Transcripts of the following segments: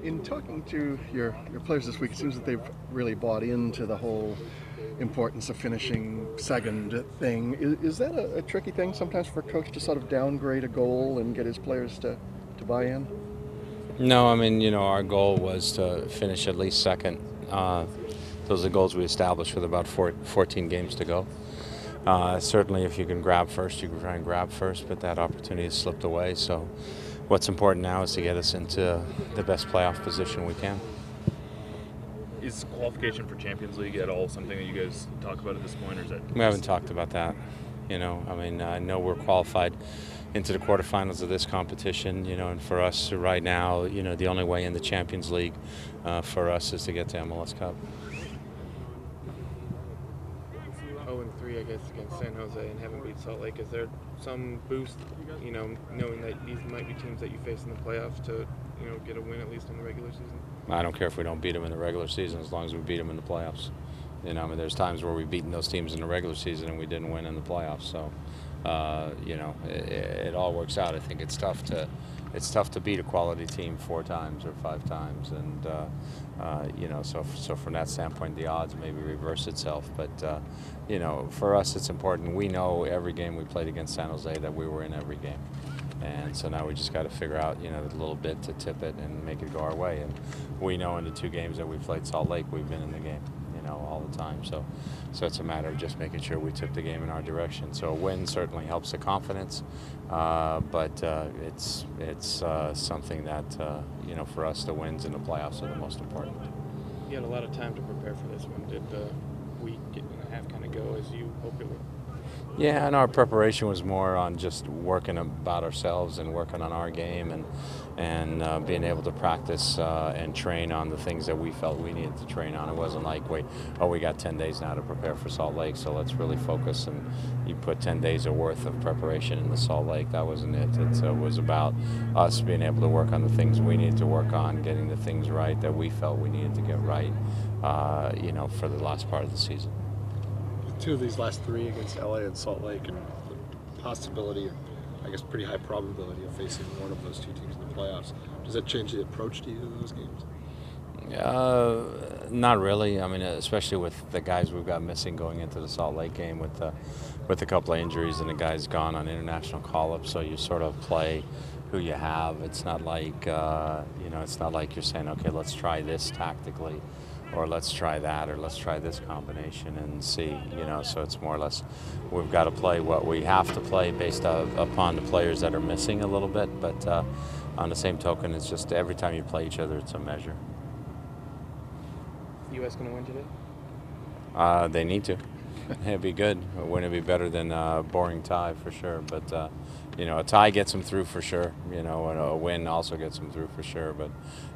In talking to your players this week, it seems that they've really bought into the whole importance of finishing second thing. Is that a tricky thing sometimes for a coach to sort of downgrade a goal and get his players to buy in? No, I mean, our goal was to finish at least second. Those are the goals we established with about 14 games to go. Certainly if you can grab first, you can try and grab first, but that opportunity has slipped away. So what's important now is to get us into the best playoff position we can. Is qualification for Champions League at all something that you guys talk about at this point, or is that? We haven't talked about that. I know we're qualified into the quarterfinals of this competition, and for us right now, the only way in the Champions League for us is to get to MLS Cup. 0-3, I guess, against San Jose and haven't beat Salt Lake. Is there some boost, knowing that these might be teams that you face in the playoffs to, get a win at least in the regular season? I don't care if we don't beat them in the regular season as long as we beat them in the playoffs. There's times where we've beaten those teams in the regular season and we didn't win in the playoffs. So, it all works out. I think it's tough to beat a quality team 4 times or 5 times, and so from that standpoint, the odds maybe reverse itself. But for us, it's important. We know every game we played against San Jose that we were in every game. And so now we just got to figure out, a little bit to tip it and make it go our way. And we know in the 2 games that we played Salt Lake, we've been in the game, all the time. So it's a matter of just making sure we took the game in our direction. So a win certainly helps the confidence, but it's something that, for us, the wins in the playoffs are the most important. You had a lot of time to prepare for this one. Did the week and a half kind of go as you hoped it would? Yeah, and our preparation was more on just working about ourselves and working on our game and being able to practice and train on the things that we felt we needed to train on. It wasn't like, we got 10 days now to prepare for Salt Lake, so let's really focus. And you put 10 days worth of preparation into Salt Lake. That wasn't it. It was about us being able to work on the things we needed to work on, getting the things right that we felt we needed to get right, for the last part of the season. 2 of these last 3 against LA and Salt Lake, and the possibility, I guess pretty high probability of facing one of those 2 teams in the playoffs. Does that change the approach to either of those games? Not really. I mean, especially with the guys we've got missing going into the Salt Lake game with a couple of injuries and the guys gone on international call-up, so you sort of play who you have. It's not like it's not like you're saying, okay, let's try this tactically, or let's try that, or let's try this combination and see, so it's more or less we've got to play what we have to play based upon the players that are missing a little bit, but on the same token, it's just every time you play each other, it's a measure. Is the U.S. going to win today? They need to. It'd be good. Wouldn't it be better than a boring tie for sure? But a tie gets them through for sure. And a win also gets them through for sure. But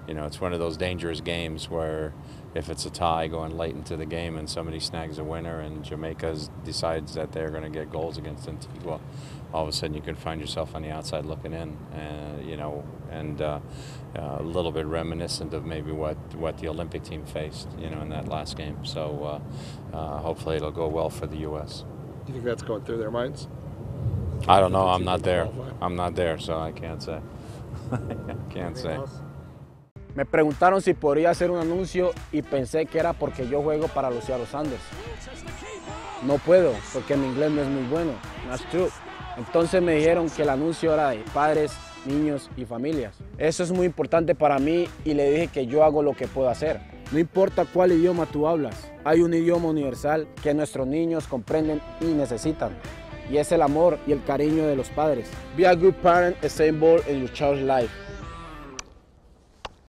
it's one of those dangerous games where if it's a tie going late into the game and somebody snags a winner and Jamaica decides that they're going to get goals against Antigua, all of a sudden you can find yourself on the outside looking in, and a little bit reminiscent of maybe what the Olympic team faced, in that last game. So hopefully it'll go well for the U.S. Do you think that's going through their minds? I don't know. I'm not there. I'm not there, so I can't say. I can't say. Me preguntaron si podría hacer un anuncio y pensé que era porque yo juego para los Seattle Sounders. No puedo, porque mi inglés no es muy bueno. That's true. Entonces me dijeron que el anuncio era de padres, niños y familias. Eso es muy importante para mí y le dije que yo hago lo que puedo hacer. No importa cuál idioma tú hablas, hay un idioma universal que nuestros niños comprenden y necesitan. Y es el amor y el cariño de los padres. Be a good parent and stay involved in your child's life.